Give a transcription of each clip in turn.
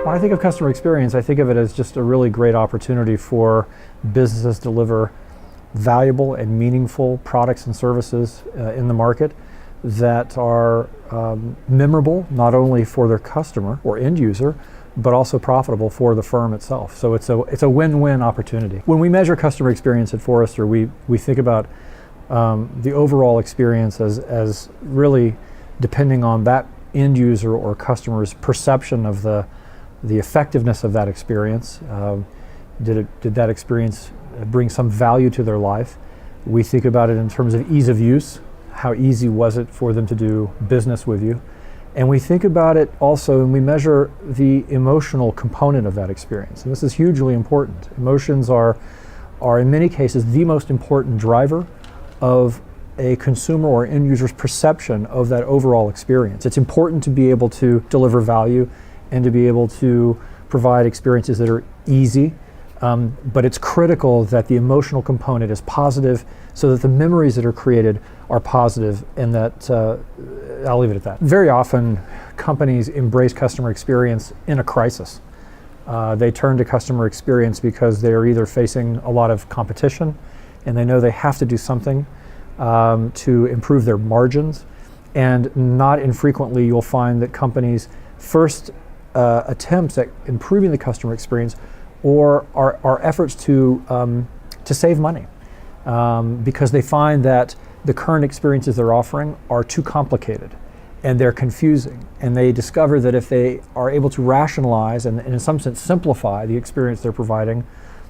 When I think of customer experience, I think of it as just a really great opportunity for businesses to deliver valuable and meaningful products and services in the market that are memorable not only for their customer or end user, but also profitable for the firm itself. So it's a win-win opportunity. When we measure customer experience at Forrester, we think about the overall experience as really depending on that end user or customer's perception of the effectiveness of that experience. Did that experience bring some value to their life? We think about it in terms of ease of use. How easy was it for them to do business with you? And we think about it also, and we measure the emotional component of that experience. And this is hugely important. Emotions are in many cases the most important driver of a consumer or end user's perception of that overall experience. It's important to be able to deliver value and to be able to provide experiences that are easy, but it's critical that the emotional component is positive so that the memories that are created are positive, and that, I'll leave it at that. Very often, companies embrace customer experience in a crisis. They turn to customer experience because they're either facing a lot of competition and they know they have to do something to improve their margins. And not infrequently, you'll find that companies' first attempts at improving the customer experience or are efforts to save money because they find that the current experiences they're offering are too complicated and they're confusing. And they discover that if they are able to rationalize and in some sense simplify the experience they're providing,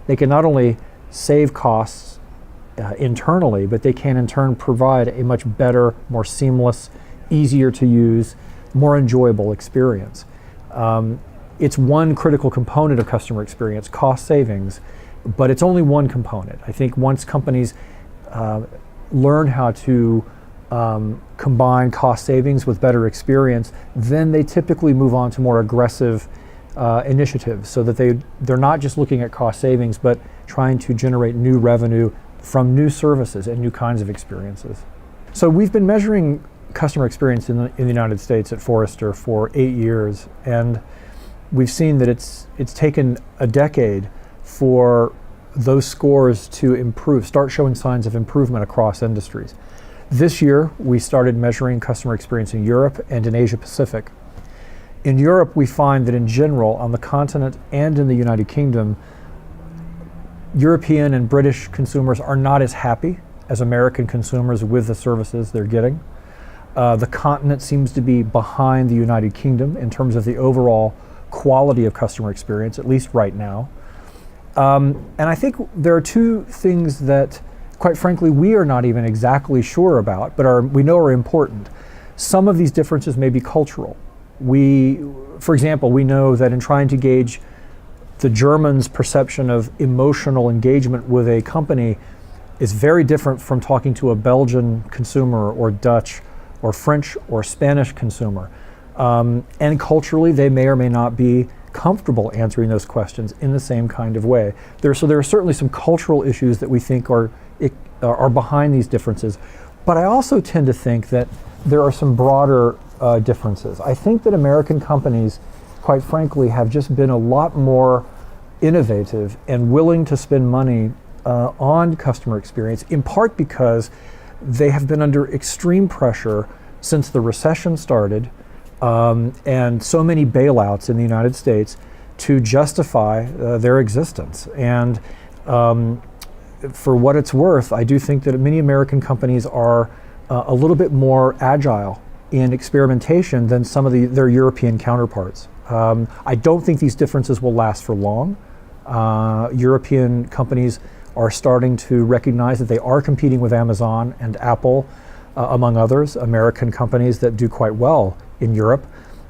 they can not only save costs internally, but they can in turn provide a much better, more seamless, easier to use, more enjoyable experience. It's one critical component of customer experience, cost savings, but it's only one component. I think once companies learn how to combine cost savings with better experience, then they typically move on to more aggressive initiatives so that they're not just looking at cost savings, but trying to generate new revenue from new services and new kinds of experiences. So we've been measuring customer experience in the United States at Forrester for 8 years, and we've seen that it's taken a decade for those scores to improve, start showing signs of improvement across industries. This year, we started measuring customer experience in Europe and in Asia Pacific. In Europe, we find that in general, on the continent and in the United Kingdom, European and British consumers are not as happy as American consumers with the services they're getting. The continent seems to be behind the United Kingdom in terms of the overall quality of customer experience, at least right now. And I think there are two things that, quite frankly, we are not even exactly sure about, but we know are important. Some of these differences may be cultural. For example, we know that in trying to gauge the German's perception of emotional engagement with a company is very different from talking to a Belgian consumer or Dutch or French or Spanish consumer. And culturally, they may or may not be comfortable answering those questions in the same kind of way. So there are certainly some cultural issues that we think are behind these differences. But I also tend to think that there are some broader differences. I think that American companies, quite frankly, have just been a lot more innovative and willing to spend money on customer experience, in part because they have been under extreme pressure since the recession started, and so many bailouts in the United States to justify their existence. And for what it's worth, I do think that many American companies are a little bit more agile in experimentation than some of their European counterparts. I don't think these differences will last for long. European companies are starting to recognize that they are competing with Amazon and Apple, among others, American companies that do quite well in Europe.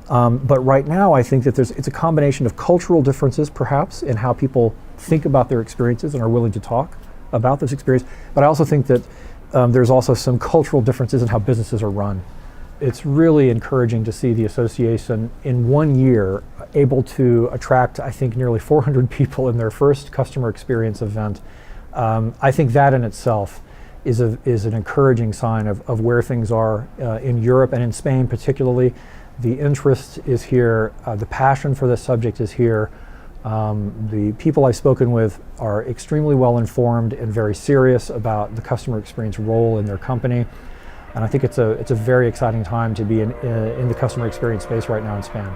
But right now, I think that it's a combination of cultural differences, perhaps, in how people think about their experiences and are willing to talk about this experience. But I also think that there's also some cultural differences in how businesses are run. It's really encouraging to see the association in 1 year able to attract, I think, nearly 400 people in their first customer experience event. I think that in itself is an encouraging sign of where things are in Europe and in Spain particularly. The interest is here. The passion for this subject is here. The people I've spoken with are extremely well informed and very serious about the customer experience role in their company. And I think it's a very exciting time to be in the customer experience space right now in Spain.